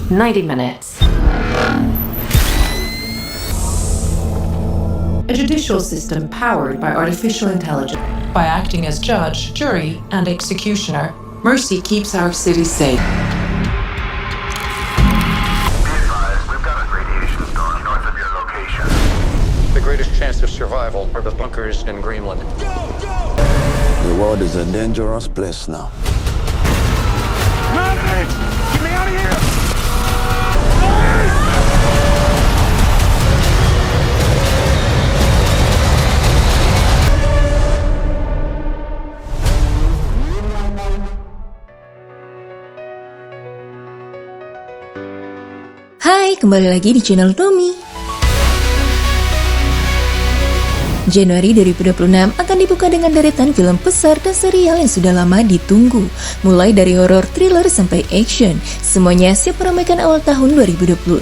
90 minutes. A judicial system powered by artificial intelligence. By acting as judge, jury, and executioner, Mercy keeps our city safe. We've got a radiation storm north of your location. The greatest chance of survival are the bunkers in Greenland. The world is a dangerous place now. Medic! Get me out of here! Hai, kembali lagi di channel Tommy. Januari 2026 akan dibuka dengan deretan film besar dan serial yang sudah lama ditunggu. Mulai dari horor, thriller, sampai action, semuanya siap meramaikan awal tahun 2026.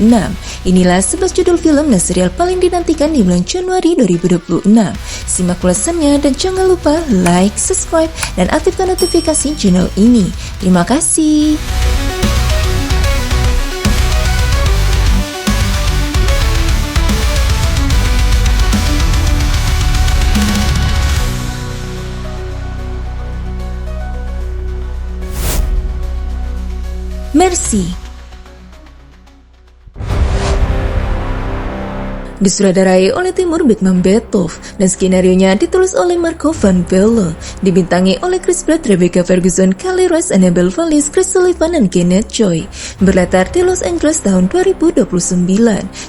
Inilah 11 judul film dan serial paling dinantikan di bulan Januari 2026. Simak ulasannya dan jangan lupa like, subscribe, dan aktifkan notifikasi channel ini. Terima kasih. Mercy disutradarai oleh Timur Bekmambetov dan skenarionya ditulis oleh Marco van Velle, dibintangi oleh Chris Pratt, Rebecca Ferguson, Kelly Rice, Annabelle Wallis, Chris Sullivan, dan Kenneth Choi. Berlatar di Los Angeles tahun 2029,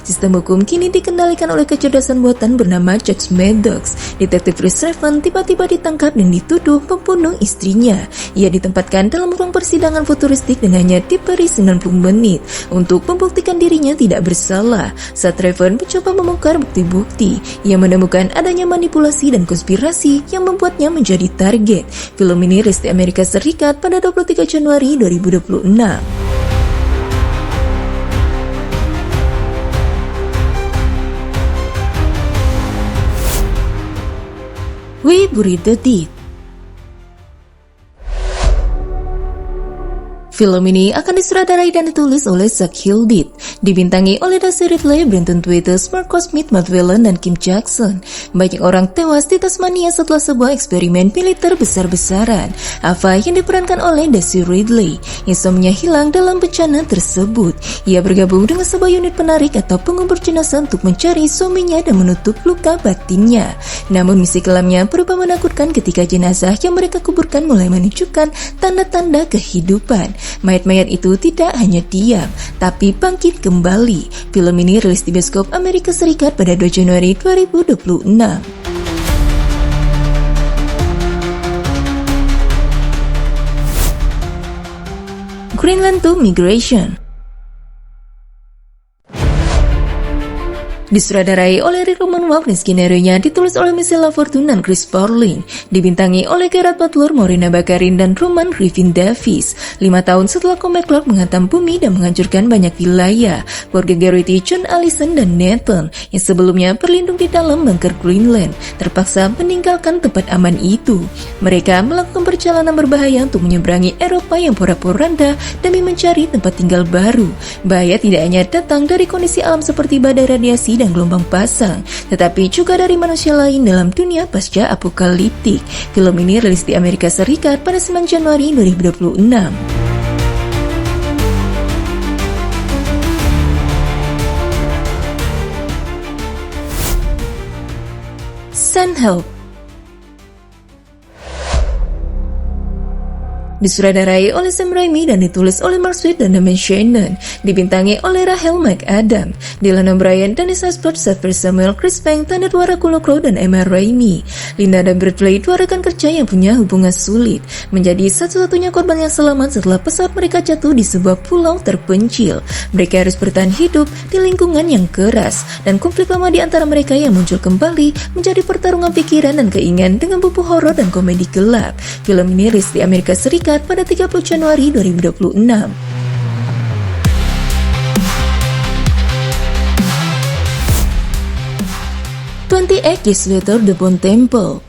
sistem hukum kini dikendalikan oleh kecerdasan buatan bernama Jax Maddox. Detektif Chris Raven tiba-tiba ditangkap dan dituduh membunuh istrinya. Ia ditempatkan dalam ruang persidangan futuristik dan hanya diberi 90 menit untuk membuktikan dirinya tidak bersalah. Saat Raven mencoba membongkar bukti-bukti, ia menemukan adanya manipulasi dan konspirasi yang membuatnya menjadi target. Film ini rilis di Amerika Serikat pada 23 Januari 2026. We Buried the Dead. Film ini akan disutradarai dan ditulis oleh Zach Hildit, dibintangi oleh Daisy Ridley, Brenton Thwaites, Marco Smith, Matt Whalen, dan Kim Jackson. Banyak orang tewas di Tasmania setelah sebuah eksperimen militer besar-besaran. Ava yang diperankan oleh Daisy Ridley, insomnia hilang dalam bencana tersebut. Ia bergabung dengan sebuah unit penarik atau pengubur jenazah untuk mencari suaminya dan menutup luka batinnya. Namun misi kelamnya berubah menakutkan ketika jenazah yang mereka kuburkan mulai menunjukkan tanda-tanda kehidupan. Mayat-mayat itu tidak hanya diam, tapi bangkit kembali. Film ini rilis di bioskop Amerika Serikat pada 2 Januari 2026. Greenland to Migration disutradarai oleh Rick Romanov dan skenario-nya ditulis oleh Michelle LaFortune dan Chris Farley, dibintangi oleh Gerard Butler, Morena Baccarin, dan Roman Griffin Davis. 5 tahun setelah komet Clark menghantam bumi dan menghancurkan banyak wilayah, keluarga Garrity, John, Allison, dan Nathan yang sebelumnya berlindung di dalam bunker Greenland terpaksa meninggalkan tempat aman itu. Mereka melakukan perjalanan berbahaya untuk menyeberangi Eropa yang porak-poranda demi mencari tempat tinggal baru. Bahaya tidak hanya datang dari kondisi alam seperti badai, radiasi, dan gelombang pasang, tetapi juga dari manusia lain dalam dunia pasca apokaliptik. Film ini rilis di Amerika Serikat pada 9 Januari 2026. Send Help disutradarai oleh Sam Raimi dan ditulis oleh Mark Sweet dan Damon Shannon, dibintangi oleh Rachel McAdams, Dylan O'Brien, Dennis Haysbert, Xavier Samuel, Chris Pine, Tanda Dwara Kulo Crow, dan Emma Raimi. Linda dan Bradley, dua rekan kerja yang punya hubungan sulit, menjadi satu-satunya korban yang selamat setelah pesawat mereka jatuh di sebuah pulau terpencil. Mereka harus bertahan hidup di lingkungan yang keras, dan konflik lama di antara mereka yang muncul kembali menjadi pertarungan pikiran dan keinginan dengan bumbu horor dan komedi gelap. Film ini rilis di Amerika Serikat pada 30 Januari 2026. 28 Years Later, The Bone Temple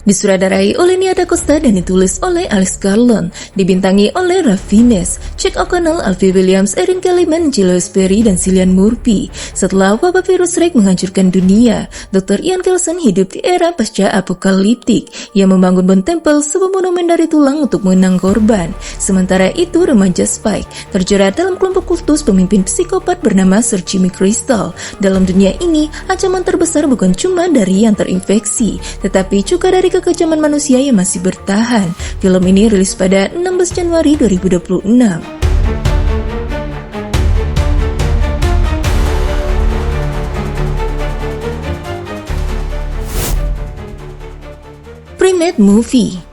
Disutradarai oleh Nia Da Costa dan ditulis oleh Alex Garland, dibintangi oleh Ralph Fiennes, Chuck O'Connell, Alfie Williams, Erin Kellyman, Julius Perry, dan Cillian Murphy. Setelah wabah virus Rex menghancurkan dunia, Dr. Ian Kelson hidup di era pasca-apokaliptik. Ia membangun bom tempel, sebuah monumen dari tulang untuk mengenang korban. Sementara itu, remaja Spike terjerat dalam kelompok kultus pemimpin psikopat bernama Sir Jimmy Crystal. Dalam dunia ini, ancaman terbesar bukan cuma dari yang terinfeksi, tetapi juga dari kekejaman manusia yang masih bertahan. Film ini rilis pada 16 Januari 2026. Pre-made movie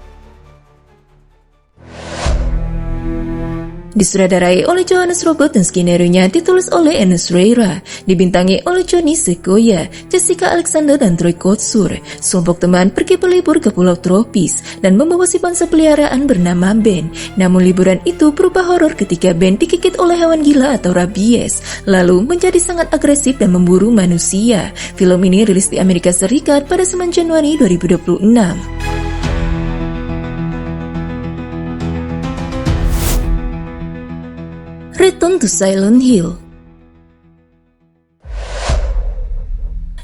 disutradarai oleh Johannes Robert dan skenario-nya ditulis oleh Ernest Reira, dibintangi oleh Johnny Sequoia, Jessica Alexander, dan Troy Kotsur. Sekelompok teman pergi berlibur ke pulau tropis dan membawa si bangsa peliharaan bernama Ben. Namun liburan itu berubah horor ketika Ben digigit oleh hewan gila atau rabies, lalu menjadi sangat agresif dan memburu manusia. Film ini rilis di Amerika Serikat pada 9 Januari 2026. Return to Silent Hill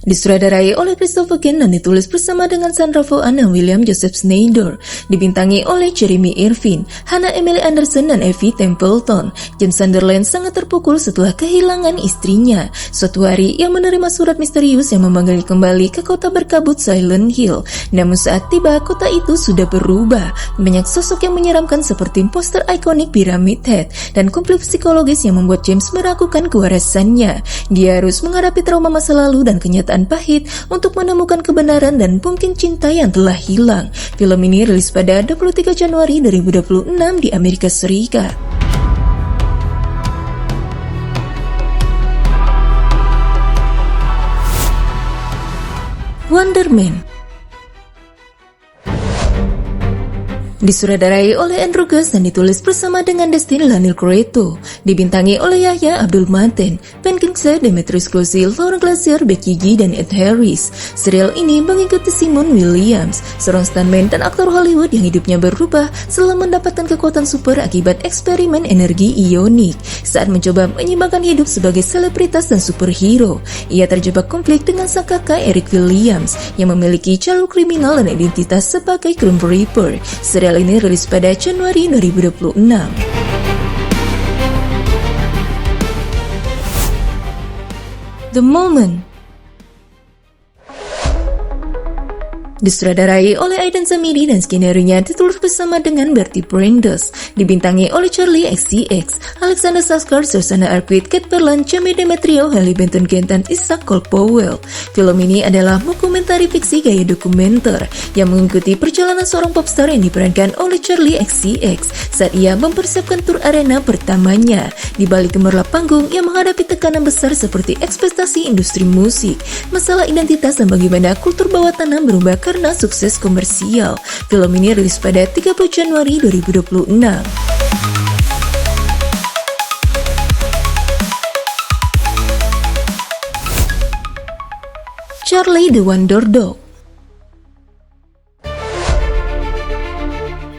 disutradarai oleh Christopher Ken dan ditulis bersama dengan Sandra Vaughan dan William Joseph Schneider, dibintangi oleh Jeremy Irvin, Hannah Emily Anderson, dan Evie Templeton. James Sunderland sangat terpukul setelah kehilangan istrinya. Suatu hari ia menerima surat misterius yang memanggil kembali ke kota berkabut Silent Hill. Namun saat tiba, kota itu sudah berubah. Banyak sosok yang menyeramkan seperti poster ikonik Pyramid Head dan konflik psikologis yang membuat James meragukan kewarasannya. Dia harus menghadapi trauma masa lalu dan kenyataan pahit untuk menemukan kebenaran dan mungkin cinta yang telah hilang. Film ini rilis pada 23 Januari 2026 di Amerika Serikat. Wonder Man disutradarai oleh Andrew Goss dan ditulis bersama dengan Destin Lanil Coreto, dibintangi oleh Yahya Abdul Mateen, Ben Kingsley, Demetrius Closil, Lauren Glaser, Becky G, dan Ed Harris. Serial ini mengikuti Simon Williams, seorang stuntman dan aktor Hollywood yang hidupnya berubah setelah mendapatkan kekuatan super akibat eksperimen energi ionik. Saat mencoba menyeimbangkan hidup sebagai selebritas dan superhero, ia terjebak konflik dengan sang kakak Eric Williams yang memiliki jalur kriminal dan identitas sebagai Grim Reaper. Serial ini rilis pada Januari 2026. The Moment disutradarai oleh Aidan Zamiri dan skenario-nya ditulis bersama dengan Bertie Brandes, dibintangi oleh Charlie XCX, Alexander Skarsgård, Susanna Arquette, Kate Berland, Jamie Demetriou, Hailey Benton Kent, dan Isaac Cole Powell. Film ini adalah dokumentari fiksi gaya dokumenter yang mengikuti perjalanan seorang popstar yang diperankan oleh Charlie XCX saat ia mempersiapkan tur arena pertamanya. Di balik gemerlap panggung, ia menghadapi tekanan besar seperti ekspektasi industri musik, masalah identitas, dan bagaimana kultur bawah tanah berubah karena sukses komersial. Film ini rilis pada 30 Januari 2026. Charlie the Wonder Dog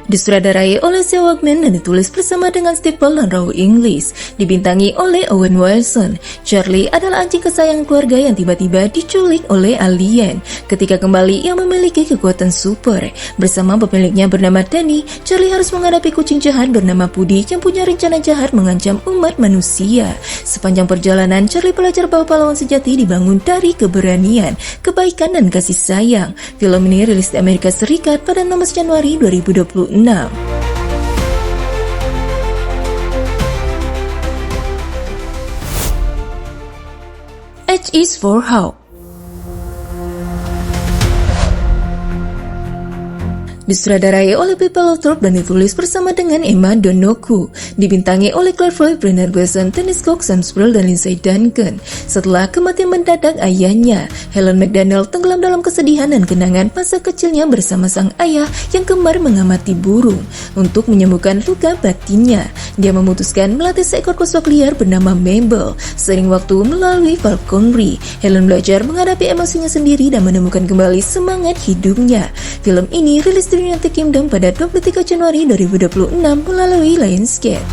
disutradarai oleh Seo Wagman dan ditulis bersama dengan Steve Paul dan Raul Inglis, dibintangi oleh Owen Wilson. Charlie adalah anjing kesayangan keluarga yang tiba-tiba diculik oleh alien. Ketika kembali, ia memiliki kekuatan super. Bersama pemiliknya bernama Danny, Charlie harus menghadapi kucing jahat bernama Pudi yang punya rencana jahat mengancam umat manusia. Sepanjang perjalanan, Charlie belajar bahwa pahlawan sejati dibangun dari keberanian, kebaikan, dan kasih sayang. Film ini rilis di Amerika Serikat pada 16 Januari 2026. H is for Hope Disutradarai oleh Pippa Lothrop dan ditulis bersama dengan Emma Donoghue. Dibintangi oleh Claire Foy, Brendan Gleeson, Dennis Cox, Sam Spruill, dan Lindsay Duncan. Setelah kematian mendadak ayahnya, Helen McDaniel tenggelam dalam kesedihan dan kenangan masa kecilnya bersama sang ayah yang gemar mengamati burung. Untuk menyembuhkan luka batinnya, dia memutuskan melatih seekor kusuk liar bernama Mabel. Sering waktu melalui falconry, Helen belajar menghadapi emosinya sendiri dan menemukan kembali semangat hidupnya. Film ini rilis di United Kingdom pada 23 Januari 2026 melalui Lionsgate.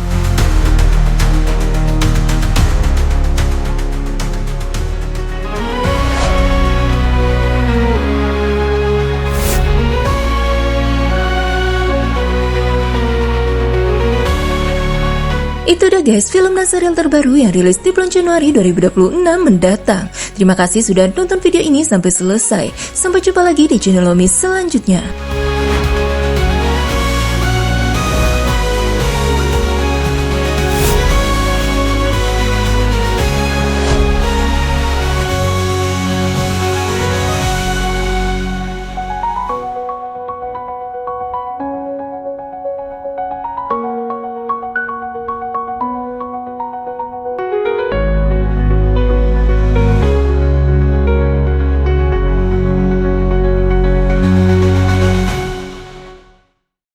Itu dah guys, film dan serial terbaru yang rilis di bulan Januari 2026 mendatang. Terima kasih sudah nonton video ini sampai selesai. Sampai jumpa lagi di channel Omi selanjutnya.